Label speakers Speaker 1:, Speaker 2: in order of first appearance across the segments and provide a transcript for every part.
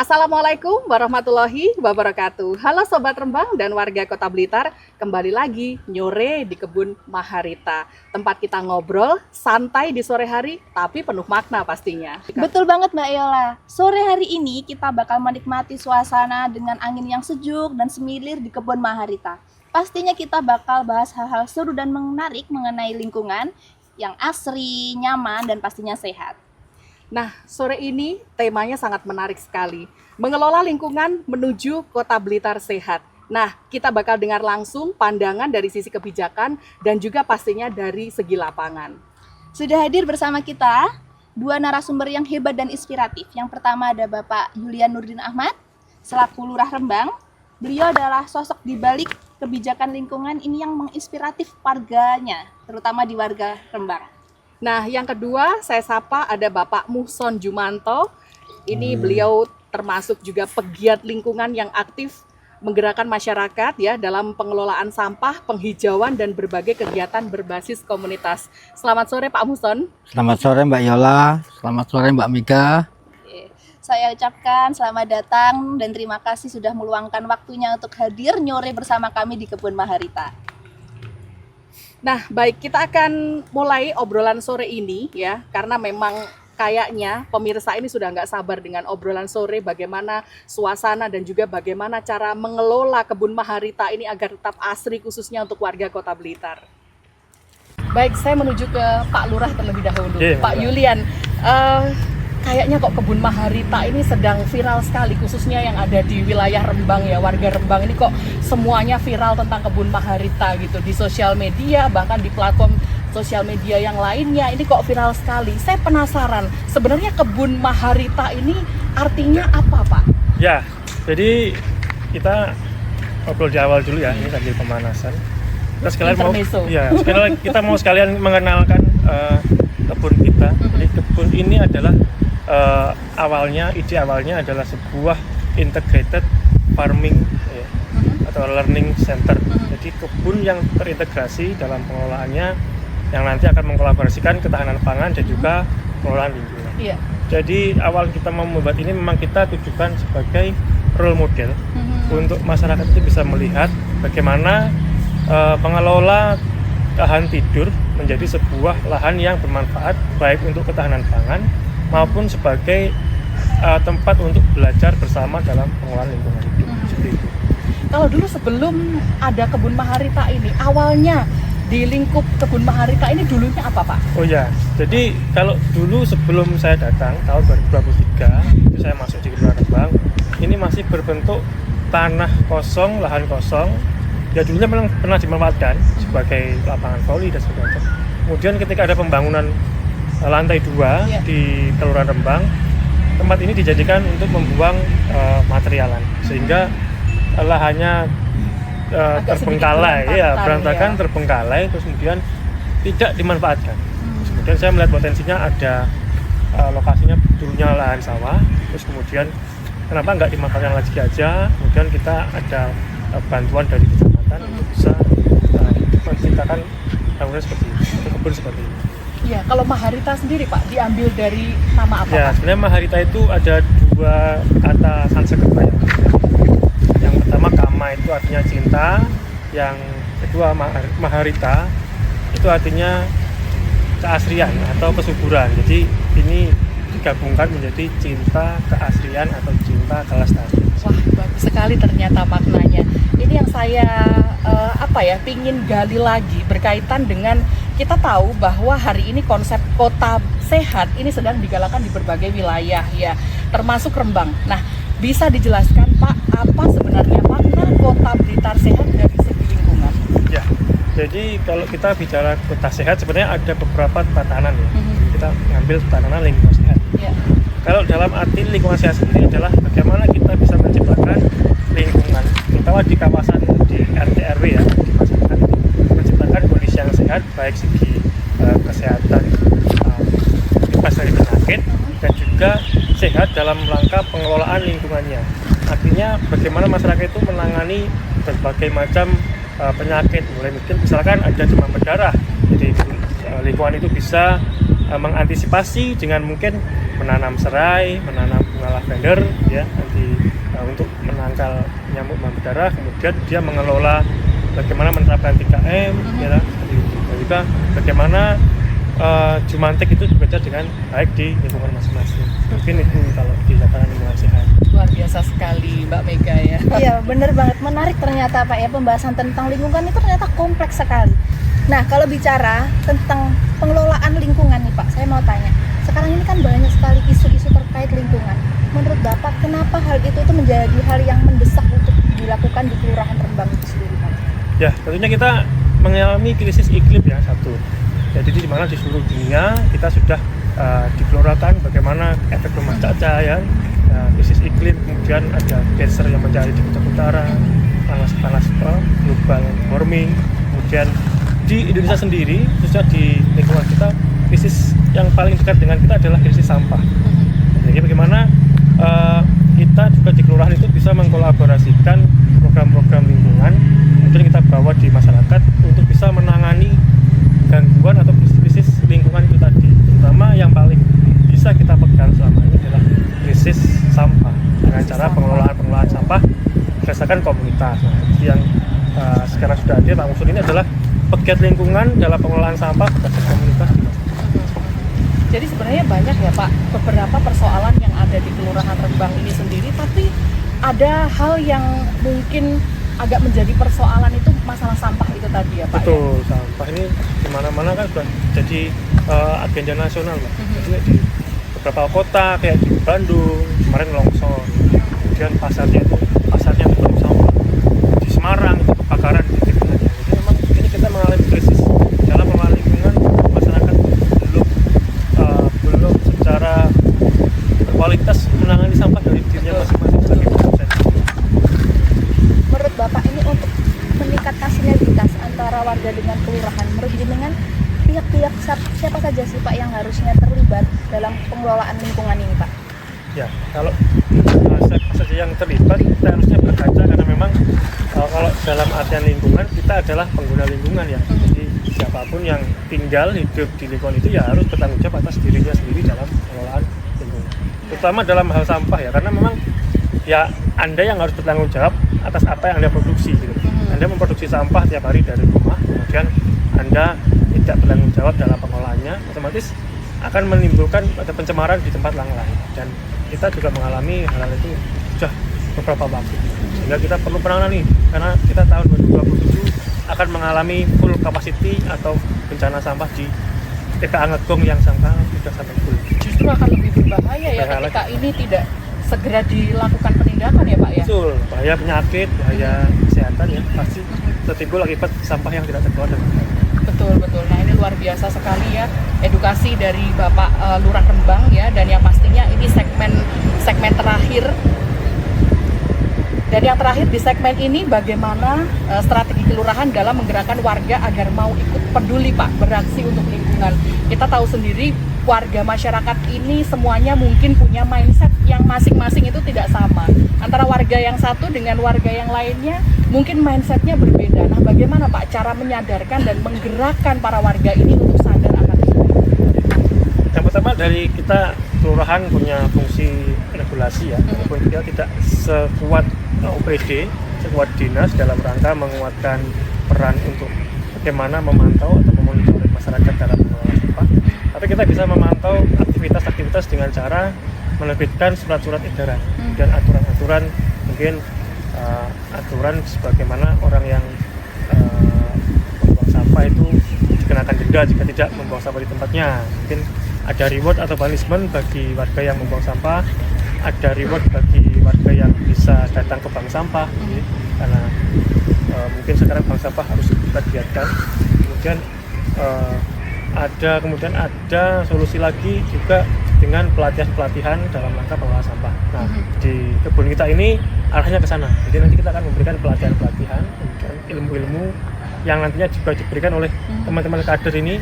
Speaker 1: Assalamualaikum warahmatullahi wabarakatuh. Halo Sobat Rembang dan warga Kota Blitar, kembali lagi nyore di Kebun Maharita. Tempat kita ngobrol, santai di sore hari, tapi penuh makna pastinya.
Speaker 2: Betul banget Mbak Yola. Sore hari ini kita bakal menikmati suasana dengan angin yang sejuk dan semilir di Kebun Maharita. Pastinya kita bakal bahas hal-hal seru dan menarik mengenai lingkungan yang asri, nyaman, dan pastinya sehat.
Speaker 1: Nah, sore ini temanya sangat menarik sekali. Mengelola lingkungan menuju Kota Blitar sehat. Nah, kita bakal dengar langsung pandangan dari sisi kebijakan dan juga pastinya dari segi lapangan.
Speaker 2: Sudah hadir bersama kita dua narasumber yang hebat dan inspiratif. Yang pertama ada Bapak Julian Nurdin Ahmad, selaku Lurah Rembang. Beliau adalah sosok di balik kebijakan lingkungan ini yang menginspiratif warganya, terutama di warga Rembang.
Speaker 1: Nah, yang kedua saya sapa ada Bapak Muhson Jumanto. Ini beliau termasuk juga pegiat lingkungan yang aktif menggerakkan masyarakat ya dalam pengelolaan sampah, penghijauan dan berbagai kegiatan berbasis komunitas. Selamat sore Pak Muhson.
Speaker 3: Selamat sore Mbak Yola, selamat sore Mbak Mika.
Speaker 2: Saya ucapkan selamat datang dan terima kasih sudah meluangkan waktunya untuk hadir nyore bersama kami di Kebun Maharita.
Speaker 1: Nah, baik, kita akan mulai obrolan sore ini ya, karena memang kayaknya pemirsa ini sudah nggak sabar dengan obrolan sore, bagaimana suasana dan juga bagaimana cara mengelola Kebun Maharita ini agar tetap asri khususnya untuk warga Kota Blitar. Baik, saya menuju ke Pak Lurah terlebih dahulu. Pak Julian, kayaknya kok Kebun Maharita ini sedang viral sekali, khususnya yang ada di wilayah Rembang ya, warga Rembang ini kok semuanya viral tentang Kebun Maharita gitu, di sosial media, bahkan di platform sosial media yang lainnya, ini kok viral sekali. Saya penasaran, sebenarnya Kebun Maharita ini artinya apa Pak?
Speaker 4: Ya, jadi kita ngobrol di awal dulu ya, ini sambil pemanasan. Kita mau sekalian mengenalkan kebun kita. Jadi kebun ini adalah ide awalnya adalah sebuah integrated farming atau learning center. Jadi kebun yang terintegrasi dalam pengelolaannya yang nanti akan mengkolaborasikan ketahanan pangan dan juga pengelolaan lingkungan. Jadi awal kita mau membuat ini memang kita tujukan sebagai role model untuk masyarakat itu bisa melihat bagaimana pengelola lahan tidur menjadi sebuah lahan yang bermanfaat baik untuk ketahanan pangan maupun sebagai tempat untuk belajar bersama dalam pengelolaan lingkungan hidup. Seperti itu.
Speaker 1: Kalau dulu sebelum ada Kebun Maharita ini, awalnya di lingkup Kebun Maharita ini dulunya apa Pak?
Speaker 4: Oh ya, jadi kalau dulu sebelum saya datang tahun 2023, itu saya masuk di Kelurahan Rembang, ini masih berbentuk tanah kosong, lahan kosong. Ya dulunya memang pernah dimanfaatkan sebagai lapangan voli dan sebagainya. Kemudian ketika ada pembangunan lantai 2 di Kelurahan Rembang, tempat ini dijadikan untuk membuang materialan sehingga lahannya terbengkalai, berantakan, terbengkalai, terus kemudian tidak dimanfaatkan. Kemudian saya melihat potensinya ada lokasinya dulunya lahan sawah, terus kemudian kenapa nggak dimanfaatkan lagi aja? Kemudian kita ada bantuan dari kecamatan untuk bisa menciptakan bangunan seperti ini, kebun seperti ini.
Speaker 1: Iya, kalau Maharita sendiri Pak, diambil dari nama apa
Speaker 4: ya,
Speaker 1: Pak?
Speaker 4: Sebenarnya Maharita itu ada dua kata Sanskerta ya. Yang pertama Kama itu artinya cinta, yang kedua Maharita itu artinya keasrian atau kesuburan. Jadi ini digabungkan menjadi cinta keasrian atau cinta kelestarian.
Speaker 1: Wah, bagus sekali ternyata maknanya. Ini yang saya pingin gali lagi berkaitan dengan kita tahu bahwa hari ini konsep kota sehat ini sedang digalakan di berbagai wilayah ya, termasuk Rembang. Nah, bisa dijelaskan Pak, apa sebenarnya makna kota Blitar sehat dari segi lingkungan?
Speaker 4: Ya, jadi kalau kita bicara kota sehat sebenarnya ada beberapa tatanan ya. Kita ngambil tatanan lingkungan sehat. Kalau dalam arti lingkungan sehat sendiri adalah bagaimana kita bisa menciptakan lingkungan, terutama di kawasan di RT RW ya, di masyarakat itu menciptakan kondisi yang sehat baik segi kesehatan, bebas dari penyakit dan juga sehat dalam rangka pengelolaan lingkungannya. Artinya bagaimana masyarakat itu menangani berbagai macam penyakit, mulai mungkin misalkan ada demam berdarah, jadi lingkungan itu bisa mengantisipasi dengan mungkin menanam serai, menanam bunga lavender ya, nanti menangkal nyamuk demam berdarah, kemudian dia mengelola bagaimana menerapkan 3M, ya, seperti itu. Dan juga bagaimana jumantik itu bekerja dengan baik di lingkungan masing-masing. Mungkin itu kalau di tatanan lingkungan sehat.
Speaker 1: Luar biasa sekali Mbak Mega ya.
Speaker 2: Iya, bener banget. Menarik ternyata Pak ya, pembahasan tentang lingkungan itu ternyata kompleks sekali. Nah, kalau bicara tentang pengelolaan lingkungan nih Pak, saya mau tanya. Sekarang ini kan banyak sekali isu-isu terkait lingkungan. Menurut Bapak, kenapa hal itu tuh menjadi hal yang mendesak untuk dilakukan di Kelurahan Rembang itu sendiri Pak?
Speaker 4: Ya, tentunya kita mengalami krisis iklim ya, satu. Jadi di mana di seluruh dunia kita sudah dikeluarkan bagaimana efek rumah kaca ya, krisis iklim, kemudian ada cancer yang menjadi di kutub utara, panas global warming, kemudian di Indonesia sendiri, khususnya di lingkungan kita, krisis yang paling dekat dengan kita adalah krisis sampah. Jadi bagaimana kita juga di kelurahan itu bisa mengkolaborasikan program-program lingkungan, kemudian kita bawa di masyarakat untuk bisa menangani gangguan atau krisis lingkungan itu tadi, terutama yang paling bisa kita pegang selama ini adalah krisis sampah dengan cara pengelolaan sampah berdasarkan komunitas. Nah, yang sekarang sudah ada Pak Unsur ini adalah pegiat lingkungan dalam pengelolaan sampah berdasarkan komunitas.
Speaker 1: Jadi sebenarnya banyak ya Pak beberapa persoalan yang ada di Kelurahan Rembang ini sendiri, tapi ada hal yang mungkin agak menjadi persoalan itu masalah sampah itu tadi ya Pak.
Speaker 4: Betul, ya? Sampah ini di mana-mana kan sudah jadi agenda nasional Pak. Jadi di beberapa kota kayak di Bandung kemarin longsor, kemudian pasarnya penuh sampah. Di Semarang itu kebakaran di titik-titik. Jadi memang ini kita mengalami krisis dalam pengelolaan lingkungan, masyarakat belum secara berkualitas menangani sampah dari dirinya masing-masing sebagai produsen.
Speaker 2: Menurut Bapak ini untuk meningkatkan sinergitas antara warga dengan kelurahan, menurut jenengan pihak-pihak siapa saja sih Pak yang harusnya terlibat dalam pengelolaan lingkungan ini Pak?
Speaker 4: Ya, kalau siapa saja yang terlibat kita harusnya berkaca, karena memang kalau dalam artian lingkungan kita adalah pengguna lingkungan ya. Jadi siapapun yang tinggal hidup di lingkungan itu ya harus bertanggung jawab atas dirinya sendiri dalam pengelolaan lingkungan. Terutama dalam hal sampah ya, karena memang ya Anda yang harus bertanggung jawab atas apa yang Anda produksi gitu. Anda memproduksi sampah tiap hari dari rumah, kemudian Anda tidak bertanggung jawab dalam pengelolaannya, otomatis akan menimbulkan ada pencemaran di tempat yang lain, dan kita juga mengalami hal itu sudah beberapa waktu, sehingga kita perlu penanganan nih, karena kita tahun 2027 akan mengalami full capacity atau bencana sampah di TPA Ngegong yang sudah sampai full.
Speaker 1: Justru akan lebih berbahaya ya ketika ini tidak segera dilakukan penindakan ya Pak ya.
Speaker 4: Betul, bahaya penyakit, bahaya kesehatan ya pasti tertimbul akibat sampah yang tidak terkelola dengan baik.
Speaker 1: Betul. Nah ini luar biasa sekali ya edukasi dari Bapak Lurah Rembang ya, dan yang pastinya ini segmen terakhir. Dan yang terakhir di segmen ini bagaimana strategi kelurahan dalam menggerakkan warga agar mau ikut peduli Pak, beraksi untuk lingkungan. Kita tahu sendiri warga masyarakat ini semuanya mungkin punya mindset yang masing-masing itu tidak sama. Antara warga yang satu dengan warga yang lainnya mungkin mindsetnya berbeda. Nah bagaimana Pak cara menyadarkan dan menggerakkan para warga ini untuk sadar akan itu?
Speaker 4: Yang pertama dari kita kelurahan punya fungsi regulasi ya, walaupun kita tidak sekuat OPD, sekuat dinas dalam rangka menguatkan peran untuk bagaimana memantau atau memonitoring masyarakat dalam mengelola sampah. Tapi kita bisa memantau aktivitas-aktivitas dengan cara menerbitkan surat-surat edaran dan aturan-aturan, mungkin aturan sebagaimana orang yang membuang sampah itu dikenakan denda jika tidak membuang sampah di tempatnya. Mungkin ada reward atau punishment bagi warga yang membuang sampah, ada reward bagi warga yang bisa datang ke bank sampah, karena mungkin sekarang bank sampah harus kita giatkan. Kemudian ada solusi lagi juga dengan pelatihan dalam rangka pengelolaan sampah. Nah, di kebun kita ini arahnya ke sana. Jadi nanti kita akan memberikan pelatihan dan ilmu-ilmu yang nantinya juga diberikan oleh teman-teman kader ini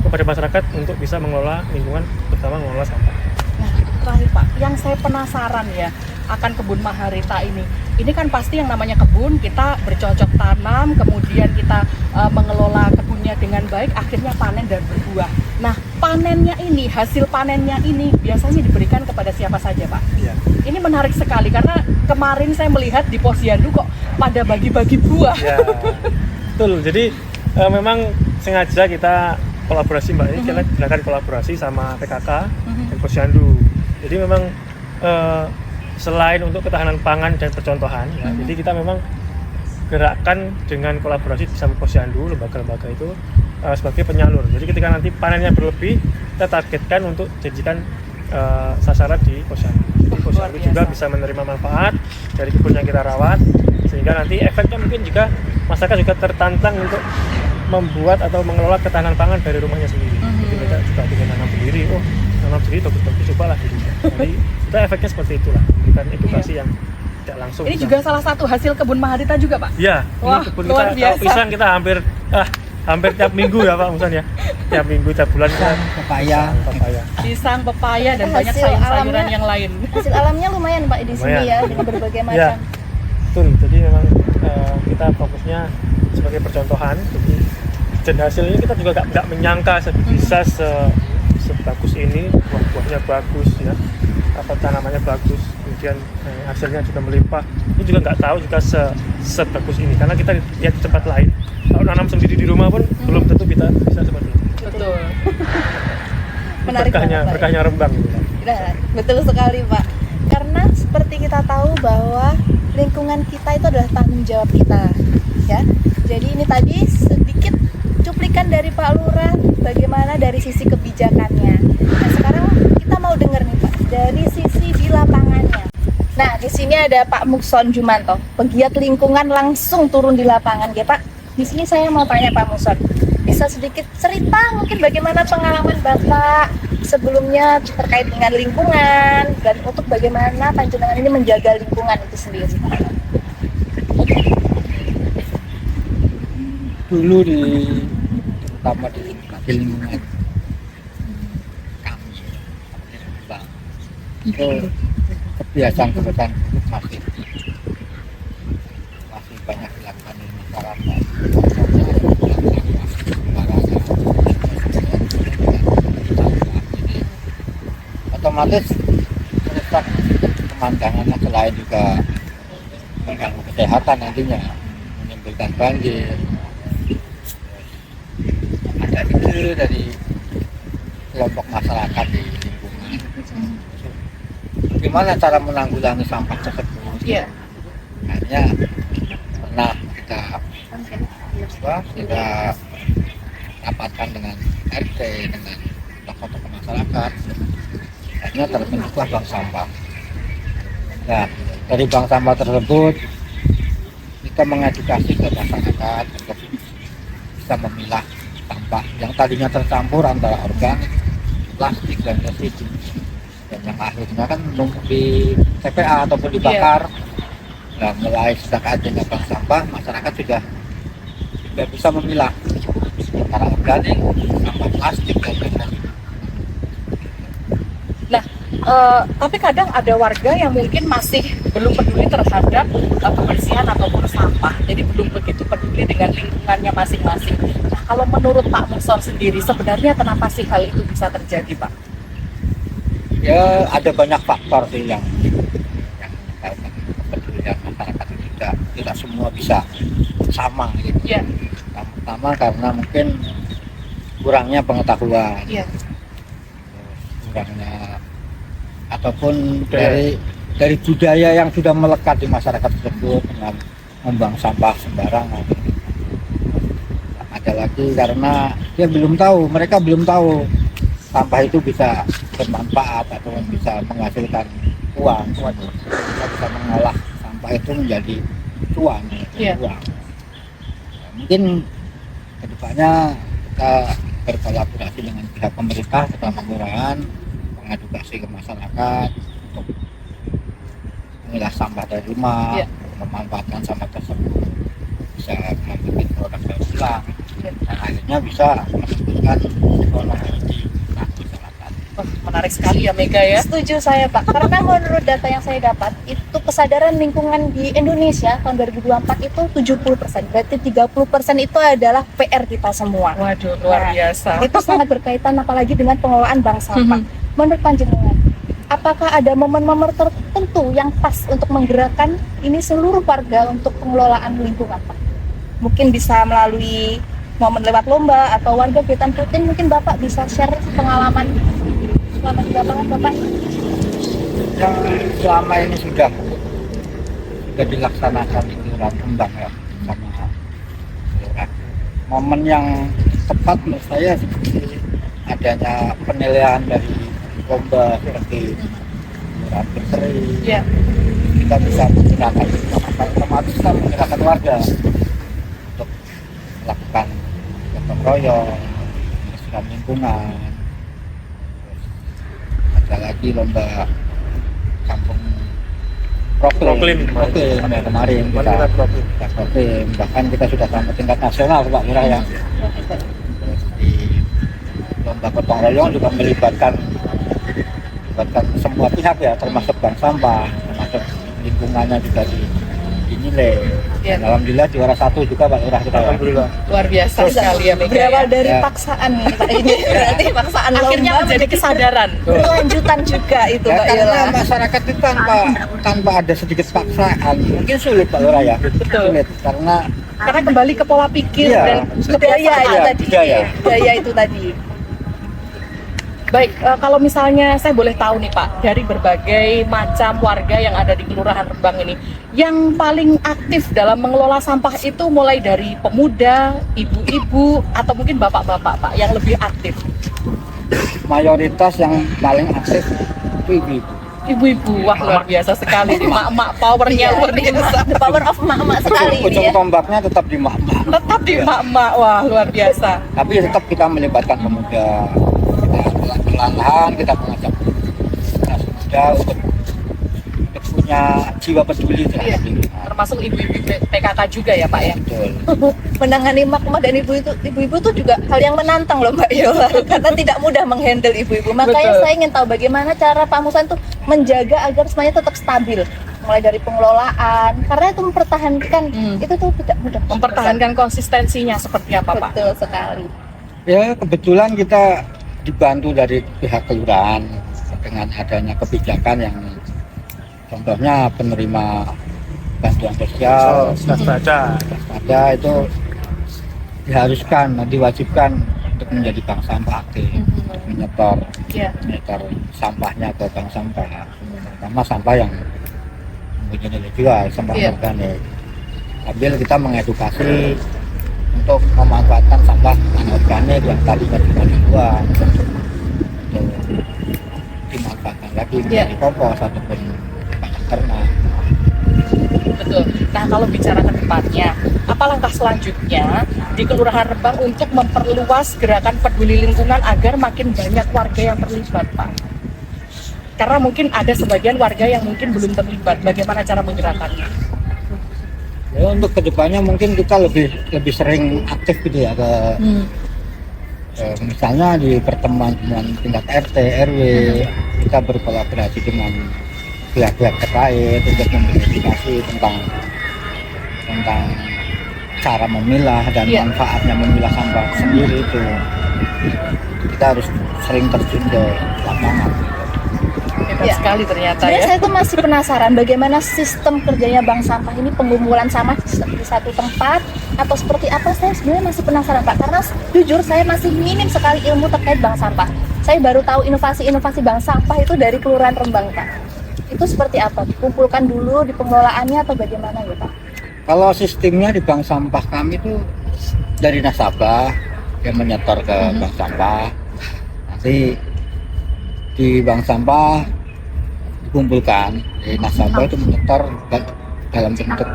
Speaker 4: kepada masyarakat untuk bisa mengelola lingkungan, terutama mengelola sampah.
Speaker 1: Nah, terakhir Pak, yang saya penasaran ya akan kebun Maharita ini. Ini kan pasti yang namanya kebun, kita bercocok tanam, kemudian kita mengelola kebunnya dengan baik, akhirnya panen dan berbuah. Nah, panennya ini, hasil panennya ini biasanya diberikan kepada siapa saja, Pak?
Speaker 4: Iya.
Speaker 1: Ini menarik sekali karena kemarin saya melihat di Posyandu kok pada bagi-bagi buah.
Speaker 4: Ya, betul. Jadi memang sengaja kita kolaborasi Mbak, ini kita gerakan kolaborasi sama PKK dan Posyandu. Jadi memang selain untuk ketahanan pangan dan percontohan, ya, jadi kita memang gerakan dengan kolaborasi sama Posyandu, lembaga-lembaga itu sebagai penyalur. Jadi ketika nanti panennya berlebih, kita targetkan untuk jadikan sasaran di Posyandu. Jadi Posyandu juga bisa menerima manfaat dari kebun yang kita rawat, sehingga nanti efeknya mungkin juga masyarakat juga tertantang untuk membuat atau mengelola ketahanan pangan dari rumahnya sendiri. Jadi mereka juga ingin nanam sendiri, oh nanam sendiri bagus-bagus, cobalah gitu. Jadi kita efeknya seperti itulah, memberikan edukasi yang tidak langsung.
Speaker 1: Ini juga salah satu hasil kebun Mahardita juga, Pak?
Speaker 4: Iya,
Speaker 1: Wah,
Speaker 4: ini kebun
Speaker 1: luar
Speaker 4: kita,
Speaker 1: biasa.
Speaker 4: kalau pisang kita hampir tiap minggu ya Pak Musan ya, tiap minggu, tiap bulan kita
Speaker 3: Pepaya.
Speaker 4: papaya.
Speaker 1: Pisang, pepaya, dan banyak
Speaker 2: Hasil
Speaker 1: sayur-sayuran
Speaker 2: alamnya-
Speaker 1: yang lain.
Speaker 2: Hasil alamnya lumayan Pak di sini
Speaker 4: Lumayan.
Speaker 2: ya, dengan berbagai
Speaker 4: Ya,
Speaker 2: macam.
Speaker 4: betul. Jadi memang kita fokusnya sebagai percontohan. Jadi, dan hasilnya kita juga nggak menyangka bisa sebagus ini, buah-buahnya bagus ya, apa tanamannya bagus, kemudian hasilnya juga melimpah. Ini juga nggak tahu juga sebagus ini, karena kita lihat di tempat lain. Kalau nanam sendiri di rumah pun belum tentu kita bisa seperti ini.
Speaker 1: Betul.
Speaker 2: Menarik
Speaker 4: Berkahnya,
Speaker 2: banget, Pak.
Speaker 4: berkahnya Rembang. Gitu.
Speaker 2: Nah, betul sekali Pak. Karena seperti kita tahu bahwa lingkungan kita itu adalah tanggung jawab kita, ya. Jadi ini tadi sedikit cuplikan dari Pak Lurah bagaimana dari sisi kebijakannya. Nah, sekarang kita mau dengar nih Pak dari sisi di lapangannya. Nah, di sini ada Pak Mukson Jumanto, pegiat lingkungan langsung turun di lapangan, ya Pak. Di sini saya mau tanya Pak Mukson, bisa sedikit cerita mungkin bagaimana pengalaman Bapak sebelumnya terkait dengan lingkungan dan untuk bagaimana Panjenengan ini menjaga lingkungan itu sendiri.
Speaker 3: Dulu terutama di lingkungan kami di Rembang, itu kebiasaan-kebiasaan buruk masih banyak dilakukan di masyarakat. Jadi otomatis merusak pemandangannya, selain juga mengganggu kesehatan nantinya, menimbulkan banjir. Ada ide dari kelompok masyarakat di lingkungan, gimana cara menanggulangi sampah tersebut.
Speaker 1: Iya.
Speaker 3: Hanya pernah kita rapatkan dengan RT, dengan tokoh-tokoh masyarakat, hanya terbentuklah bank sampah. Nah, dari bank sampah tersebut kita mengedukasi ke masyarakat untuk bisa memilah sampah yang tadinya tercampur antara organik, plastik, dan residu, dan yang akhirnya kan numpuk di TPA ataupun dibakar. Nah, mulai sejak adanya bank sampah, masyarakat sudah bisa memilah antara organik, sampah plastik, dan residu.
Speaker 1: Tapi kadang ada warga yang mungkin masih belum peduli terhadap kebersihan ataupun sampah, jadi belum begitu peduli dengan lingkungannya masing-masing. Nah, kalau menurut Pak Mukson sendiri, sebenarnya kenapa sih hal itu bisa terjadi, Pak?
Speaker 3: Ya, ada banyak faktor sih yang kepedulian masyarakat itu tidak semua bisa sama gitu.
Speaker 1: Iya.
Speaker 3: Pertama karena mungkin kurangnya pengetahuan,
Speaker 1: Iya.
Speaker 3: kurangnya ataupun dari budaya yang sudah melekat di masyarakat tersebut dengan membuang sampah sembarangan. Ada lagi karena mereka belum tahu sampah itu bisa bermanfaat atau bisa menghasilkan uang. Kita bisa mengolah sampah itu menjadi cuan,
Speaker 1: Iya.
Speaker 3: uang. Nah, mungkin kedepannya kita berkolaborasi dengan pihak pemerintah, terutama kelurahan, mengedukasi ke masyarakat untuk memilah sampah dari rumah,
Speaker 1: Iya.
Speaker 3: memanfaatkan sampah tersebut, bisa membuat produk daur ulang,
Speaker 1: Iya.
Speaker 3: dan akhirnya bisa menimbulkan ekonomi di masyarakat.
Speaker 1: Wah, menarik sekali ya Mega ya.
Speaker 2: Setuju saya Pak, karena menurut data yang saya dapat itu kesadaran lingkungan di Indonesia tahun 2024 itu 70%, berarti 30% itu adalah PR kita semua.
Speaker 1: Waduh, luar
Speaker 2: Nah,
Speaker 1: biasa.
Speaker 2: Itu sangat berkaitan apalagi dengan pengelolaan bank sampah. Menurut panjenengan, apakah ada momen-momen tertentu yang pas untuk menggerakkan ini seluruh warga untuk pengelolaan lingkungan Pak? Mungkin bisa melalui momen lewat lomba atau warga kegiatan rutin, mungkin Bapak bisa share pengalaman selama di lapangan Bapak.
Speaker 3: Yang selama ini sudah dilaksanakan di Kelurahan Rembang ya sama Kelurahan. Momen yang tepat menurut saya seperti adanya penilaian dari lomba seperti Kelurahan Berseri.
Speaker 1: Iya.
Speaker 3: Kita bisa menggunakan otomatis kita menggunakan warga untuk melakukan gotong royong, membersihkan lingkungan. Terus ada lagi lomba kampung Proklim ya, kemarin kita Proklim, bahkan kita sudah sampai tingkat nasional Pak Lurah ya. Terus di lomba gotong royong juga melibatkan semua pihak ya, termasuk bank sampah, termasuk lingkungannya juga dinilai.
Speaker 1: Ya.
Speaker 3: Dan alhamdulillah juara 1 juga Pak Lurah kita.
Speaker 4: Alhamdulillah.
Speaker 1: Luar biasa sekali ya Mega.
Speaker 2: Berawal
Speaker 1: Ya.
Speaker 2: dari
Speaker 3: Ya.
Speaker 2: paksaan nih Pak ini, berarti paksaan
Speaker 1: Akhirnya
Speaker 2: lomba
Speaker 1: menjadi kesadaran.
Speaker 2: berkelanjutan juga itu
Speaker 3: Ya,
Speaker 2: Pak
Speaker 3: karena
Speaker 2: Yola.
Speaker 3: masyarakat itu tanpa ada sedikit paksaan mungkin sulit Pak Lurah ya.
Speaker 1: Betul.
Speaker 3: Sulit karena
Speaker 1: Karena kembali ke pola pikir
Speaker 3: Iya.
Speaker 1: dan
Speaker 2: Budaya itu
Speaker 3: Iya,
Speaker 2: tadi.
Speaker 3: budaya.
Speaker 2: Budaya itu tadi.
Speaker 1: baik. Kalau misalnya saya boleh tahu nih Pak, dari berbagai macam warga yang ada di Kelurahan Rembang ini, yang paling aktif dalam mengelola sampah itu mulai dari pemuda, ibu-ibu, atau mungkin bapak-bapak Pak yang lebih aktif?
Speaker 3: mayoritas yang paling aktif itu ibu-ibu.
Speaker 1: Ibu-ibu, wah luar biasa sekali nih, mak-mak powernya
Speaker 2: Iya,
Speaker 1: luar biasa.
Speaker 2: the power of mak-mak sekali ini
Speaker 3: Ujung
Speaker 2: ya.
Speaker 3: tombaknya tetap di mak-mak.
Speaker 1: Tetap di mak-mak, wah luar biasa.
Speaker 3: Tapi tetap kita melibatkan pemuda. Kita perlahan kita mengajak generasi muda untuk punya jiwa peduli
Speaker 1: Iya.
Speaker 3: terhadap lingkungan.
Speaker 1: Termasuk ibu-ibu PKK juga ya Pak ya?
Speaker 3: Betul.
Speaker 2: Menangani mak-mak dan ibu-ibu itu juga hal yang menantang loh Mbak Yola, karena tidak mudah menghandle ibu-ibu. Makanya
Speaker 1: Betul.
Speaker 2: saya ingin tahu bagaimana cara Pak Musan tuh menjaga agar semuanya tetap stabil, mulai dari pengelolaan, karena itu mempertahankan itu tuh tidak mudah.
Speaker 1: Mempertahankan konsistensinya seperti apa Pak?
Speaker 2: Betul sekali.
Speaker 3: Ya kebetulan kita dibantu dari pihak kelurahan dengan adanya kebijakan yang contohnya penerima bantuan sosial
Speaker 4: Baca.
Speaker 3: ada itu diharuskan, diwajibkan untuk menjadi bank sampah aktif, untuk menyetor
Speaker 1: Iya.
Speaker 3: sampahnya ke bank sampah, terutama sampah yang mempunyai nilai jual, sampah
Speaker 1: Iya.
Speaker 3: organik. Sambil kita mengedukasi untuk memanfaatkan sampah anorganik yang tadinya cuma dibuang, untuk dimanfaatkan lagi
Speaker 1: Iya.
Speaker 3: menjadi kompos ataupun pakan ternak.
Speaker 1: Betul. Nah, kalau bicara ke depannya, apa langkah selanjutnya di Kelurahan Rembang untuk memperluas gerakan peduli lingkungan agar makin banyak warga yang terlibat, Pak? Karena mungkin ada sebagian warga yang mungkin belum terlibat. Bagaimana cara menggerakkannya?
Speaker 3: Ya untuk kedepannya mungkin kita lebih sering aktif gitu ya ke misalnya di pertemuan tingkat RT, RW, kita berkolaborasi dengan pihak-pihak terkait untuk memberi tentang cara memilah dan
Speaker 1: Iya.
Speaker 3: manfaatnya memilah sampah sendiri itu. Kita harus sering terjun ke lapangan.
Speaker 1: Hebat
Speaker 2: Iya.
Speaker 1: sekali ternyata
Speaker 2: Sebenarnya
Speaker 1: ya.
Speaker 2: saya tuh masih penasaran bagaimana sistem kerjanya bank sampah ini, pengumpulan sampah di satu tempat atau seperti apa. Saya sebenarnya masih penasaran Pak, karena jujur saya masih minim sekali ilmu terkait bank sampah. Saya baru tahu inovasi-inovasi bank sampah itu dari Kelurahan Rembang Pak. Itu seperti apa? Dikumpulkan dulu di pengelolaannya atau bagaimana ya Pak?
Speaker 3: Kalau sistemnya di bank sampah kami itu dari nasabah yang menyetor ke bank sampah, nanti di bank sampah dikumpulkan, jadi nasabah itu menyetor dalam bentuk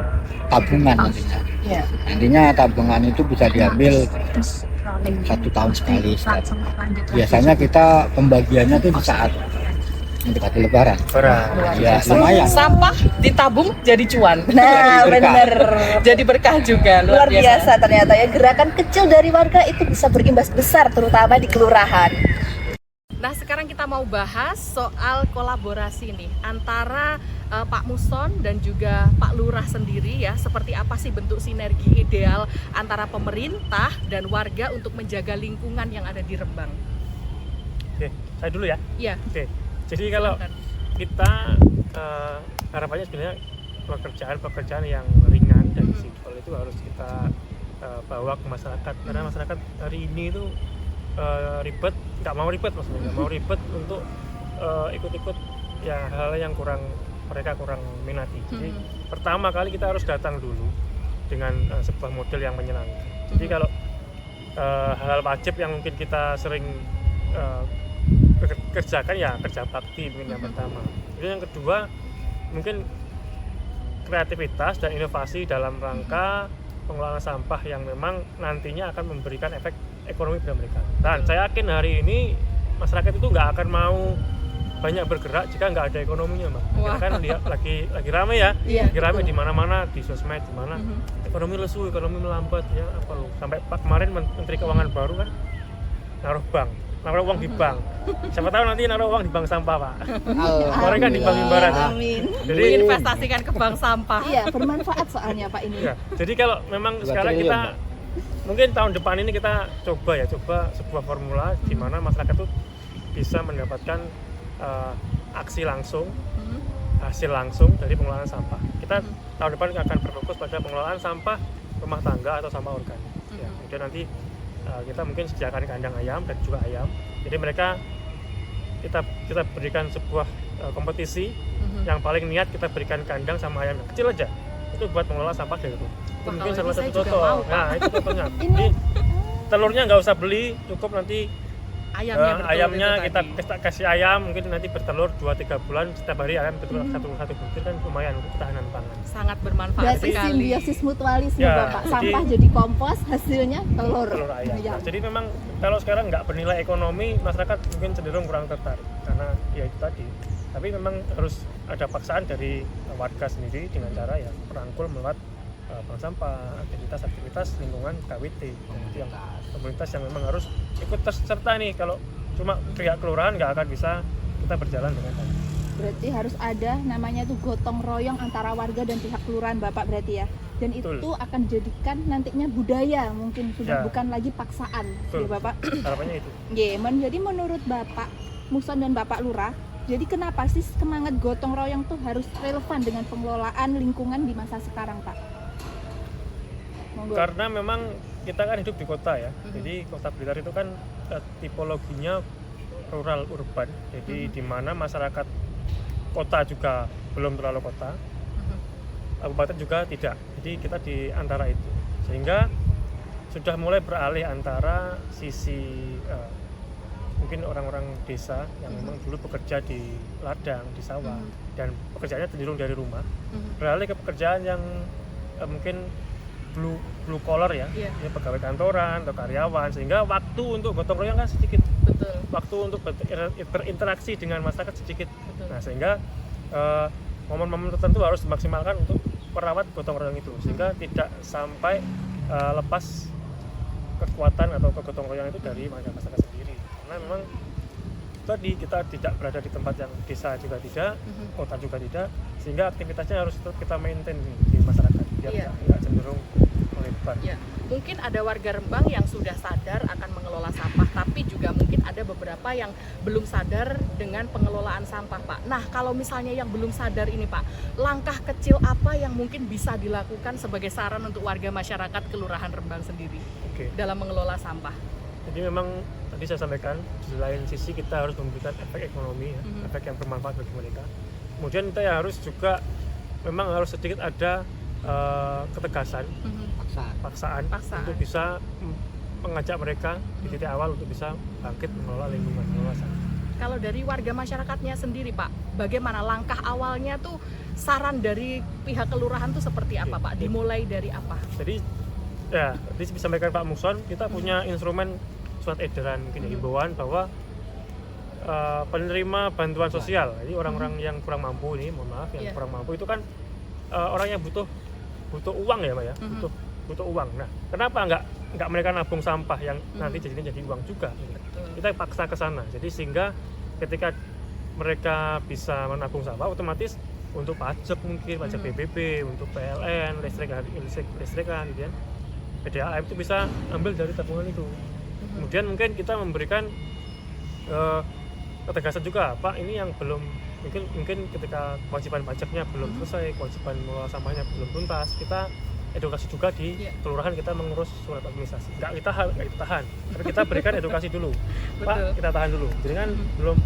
Speaker 3: tabungan nantinya.
Speaker 1: Iya.
Speaker 3: Nantinya tabungan itu bisa diambil 1 tahun sekali. Biasanya kita pembagiannya tuh di saat mendekati lebaran.
Speaker 4: Berat.
Speaker 3: Ya lumayan.
Speaker 1: Sampah ditabung jadi cuan.
Speaker 2: Nah,
Speaker 3: Jadi berkah.
Speaker 2: bener.
Speaker 1: Jadi berkah juga.
Speaker 2: Luar biasa ternyata ya, gerakan kecil dari warga itu bisa berimbas besar terutama di kelurahan.
Speaker 1: Nah, sekarang kita mau bahas soal kolaborasi nih antara Pak Muson dan juga Pak Lurah sendiri ya. Seperti apa sih bentuk sinergi ideal antara pemerintah dan warga untuk menjaga lingkungan yang ada di Rembang?
Speaker 4: Oke, saya dulu ya.
Speaker 1: Iya.
Speaker 4: Oke, jadi kalau
Speaker 1: silakan.
Speaker 4: kita harapannya sebenarnya pekerjaan yang ringan dan simpel itu harus kita bawa ke masyarakat, karena masyarakat hari ini itu ribet, nggak mau ribet maksudnya, nggak mau ribet untuk ikut-ikut ya hal yang mereka kurang minati. Jadi pertama kali kita harus datang dulu dengan sebuah model yang menyenangkan. Jadi kalau hal-hal wajib yang mungkin kita sering kerjakan ya kerja bakti mungkin yang pertama. Jadi yang kedua mungkin kreativitas dan inovasi dalam rangka pengelolaan sampah yang memang nantinya akan memberikan efek ekonomi pada mereka. Dan saya yakin hari ini masyarakat itu nggak akan mau banyak bergerak jika nggak ada ekonominya, Mbak. Karena kan dia lagi ramai ya, lagi ramai di mana-mana, di sosmed, di mana ekonomi lesu, ekonomi melambat ya apa loh. Sampai kemarin Menteri Keuangan baru kan naruh uang di bank. Siapa tahu nanti naruh uang di bank sampah, Pak. Kemarin kan di bank Himbara.
Speaker 2: Amin.
Speaker 4: Jadi
Speaker 1: Menginvestasikan ke bank sampah.
Speaker 2: Iya, bermanfaat soalnya Pak ini.
Speaker 4: ya, jadi kalau memang sekarang kita mungkin tahun depan ini kita coba sebuah formula di mana masyarakat tuh bisa mendapatkan aksi langsung, hasil langsung dari pengelolaan sampah. Kita tahun depan akan berfokus pada pengelolaan sampah rumah tangga atau sampah organik. Ya, kemudian nanti kita mungkin sediakan kandang ayam dan juga ayam. Jadi mereka kita berikan sebuah kompetisi yang paling niat kita berikan kandang sama ayam yang kecil aja. Itu buat mengelola sampah dari itu.
Speaker 1: Wah,
Speaker 4: Mungkin
Speaker 1: kalau
Speaker 4: salah
Speaker 1: ini
Speaker 4: satu
Speaker 1: saya juga
Speaker 4: contoh.
Speaker 1: mau, Pak.
Speaker 4: Nah, itu contohnya. Jadi telurnya nggak usah beli, cukup nanti ayamnya kita kasih ayam, mungkin nanti bertelur 2-3 bulan, setiap hari ayam bertelur satu butir kan lumayan untuk ketahanan pangan.
Speaker 1: Sangat bermanfaat
Speaker 2: Berarti
Speaker 1: sekali.
Speaker 2: simbiosis mutualisme
Speaker 4: Ya,
Speaker 2: Bapak.
Speaker 4: jadi-
Speaker 2: Sampah jadi kompos, hasilnya telur.
Speaker 4: Ayam.
Speaker 2: Ya.
Speaker 4: Nah, jadi memang kalau sekarang nggak bernilai ekonomi, masyarakat mungkin cenderung kurang tertarik karena ya itu tadi. Tapi memang harus ada paksaan dari warga sendiri dengan cara ya merangkul melewat bank sampah, aktivitas lingkungan KWT. Itu yang komunitas yang memang harus ikut serta nih. Kalau cuma pihak kelurahan nggak akan bisa kita berjalan dengan baik.
Speaker 2: Berarti harus ada namanya tuh gotong royong antara warga dan pihak kelurahan Bapak berarti ya. Dan
Speaker 4: Betul.
Speaker 2: itu akan jadikan nantinya budaya, mungkin sudah
Speaker 4: Ya.
Speaker 2: bukan lagi paksaan.
Speaker 4: Betul.
Speaker 2: Ya Bapak.
Speaker 4: Harapannya itu.
Speaker 2: Jadi menurut Bapak Muson dan Bapak Lurah, jadi kenapa sih semangat gotong royong tuh harus relevan dengan pengelolaan lingkungan di masa sekarang, Pak? Monggo.
Speaker 4: Karena memang kita kan hidup di kota ya. Jadi Kota Blitar itu kan tipologinya rural urban. Jadi di mana masyarakat kota juga belum terlalu kota, kabupaten juga tidak. Jadi kita di antara itu, sehingga sudah mulai beralih antara sisi mungkin orang-orang desa yang memang dulu bekerja di ladang, di sawah, dan pekerjaannya cenderung dari rumah, beralih ke pekerjaan yang mungkin blue collar ya, ya pegawai kantoran atau karyawan, sehingga waktu untuk gotong royong kan sedikit.
Speaker 1: Betul.
Speaker 4: Waktu untuk berinteraksi dengan masyarakat sedikit.
Speaker 1: Betul.
Speaker 4: Nah, sehingga momen-momen tertentu harus dimaksimalkan untuk merawat gotong royong itu, sehingga tidak sampai lepas kekuatan atau kegotong royong itu dari masyarakat sendiri. Karena memang tadi kita tidak berada di tempat yang desa juga tidak, kota juga tidak, sehingga aktivitasnya harus tetap kita maintain di masyarakat biar nggak cenderung melebar.
Speaker 1: Ya, mungkin ada warga Rembang yang sudah sadar akan mengelola sampah, tapi juga mungkin ada beberapa yang belum sadar dengan pengelolaan sampah, Pak. Nah, kalau misalnya yang belum sadar ini, Pak, langkah kecil apa yang mungkin bisa dilakukan sebagai saran untuk warga masyarakat Kelurahan Rembang sendiri dalam mengelola sampah?
Speaker 4: Jadi memang tadi saya sampaikan, di lain sisi kita harus memberikan efek ekonomi, ya, efek yang bermanfaat bagi mereka. Kemudian kita ya harus juga memang harus sedikit ada ketegasan, paksaan untuk bisa mengajak mereka di titik awal untuk bisa bangkit mengelola lingkungan, mengelola sampah.
Speaker 1: Kalau dari warga masyarakatnya sendiri, Pak, bagaimana langkah awalnya tuh, saran dari pihak kelurahan tuh seperti apa, Pak? Dimulai dari apa?
Speaker 4: Jadi ya, tadi disampaikan Pak Muson, kita punya instrumen surat edaran, mungkin himbauan bahwa penerima bantuan sosial, jadi orang-orang yang kurang mampu ini, mohon maaf, yang kurang mampu itu kan orang yang butuh uang ya, Pak ya, butuh butuh uang. Nah, kenapa nggak mereka nabung sampah yang nanti jadinya jadi uang juga? Kita paksa ke sana. Jadi sehingga ketika mereka bisa menabung sampah, otomatis untuk pajak mungkin, pajak PBB, untuk PLN, listrikan, gitu ya. PDAM itu bisa ambil dari tabungan itu. Kemudian mungkin kita memberikan ketegasan juga, Pak, ini yang belum mungkin ketika kewajiban pajaknya belum selesai, kewajiban mengelola sampahnya belum tuntas, kita edukasi juga di kelurahan, kita mengurus surat administrasi. Nggak kita tahan, tapi kita berikan edukasi dulu. Pak, kita tahan dulu. Jadi kan belum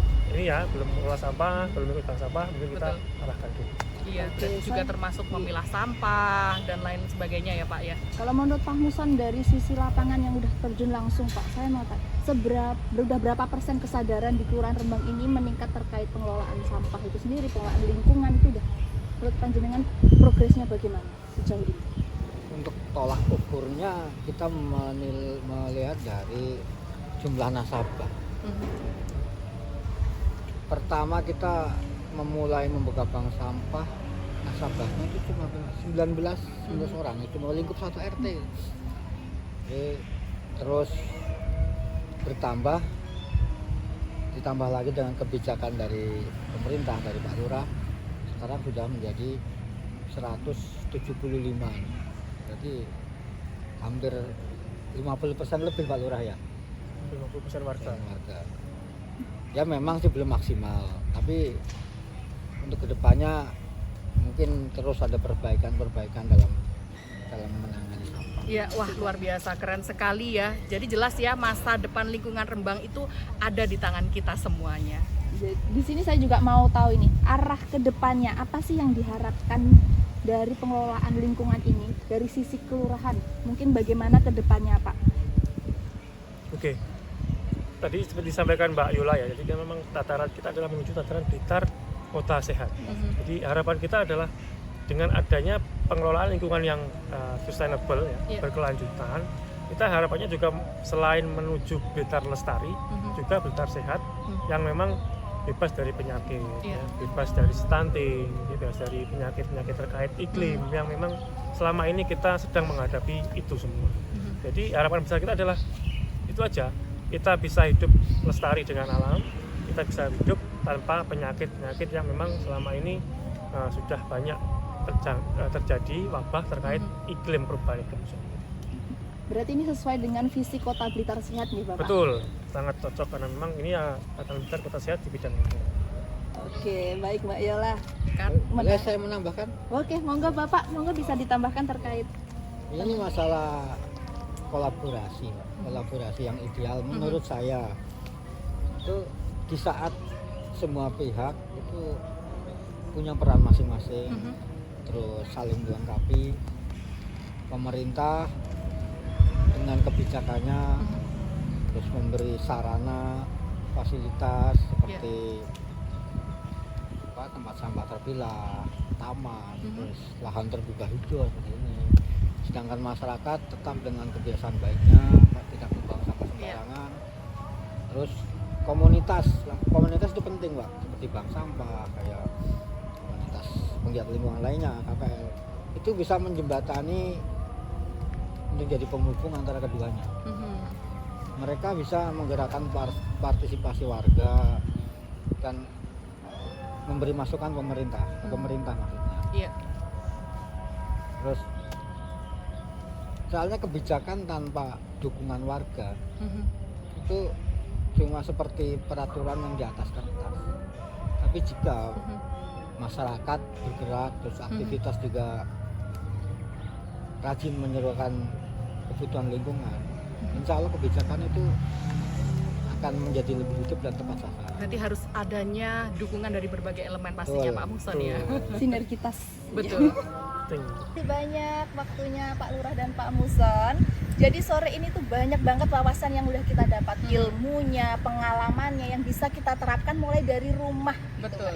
Speaker 4: mengelola sampah, belum ikut bank sampah, mungkin kita arahkan dulu.
Speaker 1: Iya, juga termasuk memilah sampah dan lain sebagainya ya Pak ya.
Speaker 2: Kalau menurut Pak Muson dari sisi lapangan yang udah terjun langsung Pak, saya mau tanya, udah berapa persen kesadaran di Kelurahan Rembang ini meningkat terkait pengelolaan sampah itu sendiri, pengelolaan lingkungan itu udah menurut panjenengan progresnya bagaimana sejauh ini?
Speaker 3: Untuk tolak ukurnya kita melihat dari jumlah nasabah. Pertama kita memulai membuka bank sampah, nasabahnya itu cuma 19 orang, itu cuma lingkup satu RT. Terus ditambah lagi dengan kebijakan dari pemerintah, dari Pak Lurah, sekarang sudah menjadi 175. Jadi hampir 50% lebih Pak Lurah ya.
Speaker 4: 50% warga.
Speaker 3: Ya memang sih belum maksimal, tapi untuk kedepannya mungkin terus ada perbaikan dalam menangani sampah.
Speaker 1: Iya, wah luar biasa, keren sekali ya. Jadi jelas ya, masa depan lingkungan Rembang itu ada di tangan kita semuanya.
Speaker 2: Di sini saya juga mau tahu ini, arah ke depannya apa sih yang diharapkan dari pengelolaan lingkungan ini dari sisi kelurahan? Mungkin bagaimana ke depannya, Pak?
Speaker 4: Oke. Tadi seperti disampaikan Mbak Yola ya, jadi memang tataran kita adalah menuju tataran Blitar kota sehat. Jadi harapan kita adalah dengan adanya pengelolaan lingkungan yang sustainable ya, berkelanjutan, kita harapannya juga selain menuju Blitar lestari, juga Blitar sehat yang memang bebas dari penyakit, bebas dari stunting, bebas dari penyakit-penyakit terkait iklim yang memang selama ini kita sedang menghadapi itu semua. Jadi harapan besar kita adalah itu aja, kita bisa hidup lestari dengan alam, kita bisa hidup tanpa penyakit-penyakit yang memang selama ini sudah banyak terjadi wabah terkait iklim, perubahan iklim.
Speaker 2: Berarti ini sesuai dengan visi Kota Blitar Sehat nih Bapak?
Speaker 4: Betul, sangat cocok karena memang ini ya akan Blitar kota sehat di bidang ini.
Speaker 2: Oke, baik Mbak Yola.
Speaker 3: Boleh saya menambahkan?
Speaker 2: Oke, monggo Bapak, monggo bisa ditambahkan terkait.
Speaker 3: Ini masalah kolaborasi yang ideal menurut saya itu di saat semua pihak itu punya peran masing-masing, terus saling melengkapi, pemerintah dengan kebijakannya, terus memberi sarana fasilitas seperti tempat sampah terpilah, taman, terus lahan terbuka hijau seperti ini. Sedangkan masyarakat tetap dengan kebiasaan baiknya, tidak membuang sampah sembarangan. Terus komunitas itu penting Pak, seperti bank sampah, kayak komunitas penggiat lingkungan lainnya, KPL, itu bisa menjembatani untuk jadi penghubung antara keduanya. Mereka bisa menggerakkan partisipasi warga dan memberi masukan pemerintah maksudnya.
Speaker 1: Iya.
Speaker 3: Terus soalnya kebijakan tanpa dukungan warga itu cuma seperti peraturan yang di atas kertas. Tapi jika masyarakat bergerak, terus aktivitas juga rajin menyerukan kebutuhan lingkungan, insya Allah kebijakan itu akan menjadi lebih hidup dan tepat sasaran.
Speaker 1: Berarti harus adanya dukungan dari berbagai elemen pastinya Pak Muson ya.
Speaker 2: Sinergitas.
Speaker 1: Betul.
Speaker 2: Banyak waktunya Pak Lurah dan Pak Muson. Jadi sore ini tuh banyak banget wawasan yang udah kita dapat, ilmunya, pengalamannya yang bisa kita terapkan mulai dari rumah.
Speaker 1: Betul.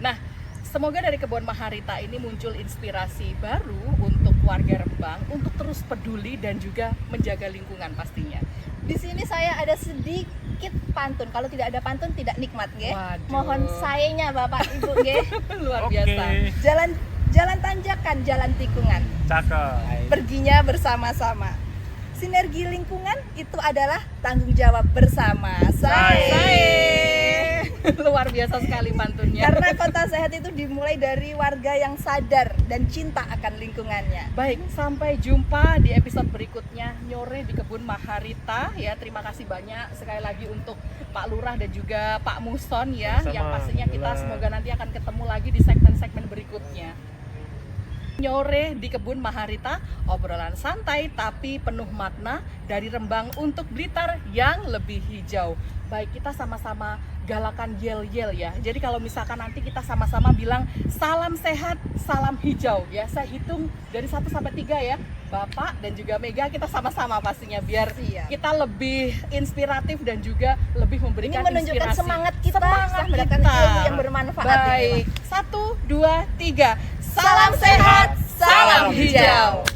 Speaker 1: Nah, semoga dari Kebun Maharita ini muncul inspirasi baru untuk warga Rembang untuk terus peduli dan juga menjaga lingkungan pastinya. Di sini saya ada sedikit pantun. Kalau tidak ada pantun tidak nikmat, nggih. Mohon sayanya Bapak Ibu, nggih. Luar biasa.
Speaker 2: Jalan tanjakan, jalan tikungan.
Speaker 4: Cakep.
Speaker 2: Perginya bersama-sama. Sinergi lingkungan itu adalah tanggung jawab bersama.
Speaker 1: Luar biasa sekali pantunnya.
Speaker 2: Karena kota sehat itu dimulai dari warga yang sadar dan cinta akan lingkungannya.
Speaker 1: Baik, sampai jumpa di episode berikutnya Nyore di Kebun Maharita ya. Terima kasih banyak sekali lagi untuk Pak Lurah dan juga Pak Muson ya.
Speaker 4: Sama-sama,
Speaker 1: Yang pastinya kita
Speaker 4: Alhamdulillah.
Speaker 1: semoga nanti akan ketemu lagi di segmen-segmen berikutnya. Nyore di Kebun Maharita, obrolan santai tapi penuh makna dari Rembang untuk Blitar yang lebih hijau. Baik, kita sama-sama galakan yel-yel ya. Jadi kalau misalkan nanti kita sama-sama bilang salam sehat, salam hijau ya. Saya hitung dari 1 sampai 3 ya. Bapak dan juga Mega kita sama-sama pastinya biar
Speaker 2: Siap.
Speaker 1: kita lebih inspiratif dan juga lebih
Speaker 2: Ini
Speaker 1: memberikan
Speaker 2: menunjukkan
Speaker 1: inspirasi.
Speaker 2: semangat kita,
Speaker 1: Semangat
Speaker 2: mendapatkan
Speaker 1: kita.
Speaker 2: ilmu yang bermanfaat.
Speaker 1: Baik, 1, 2, 3.
Speaker 2: Salam sehat, salam hijau.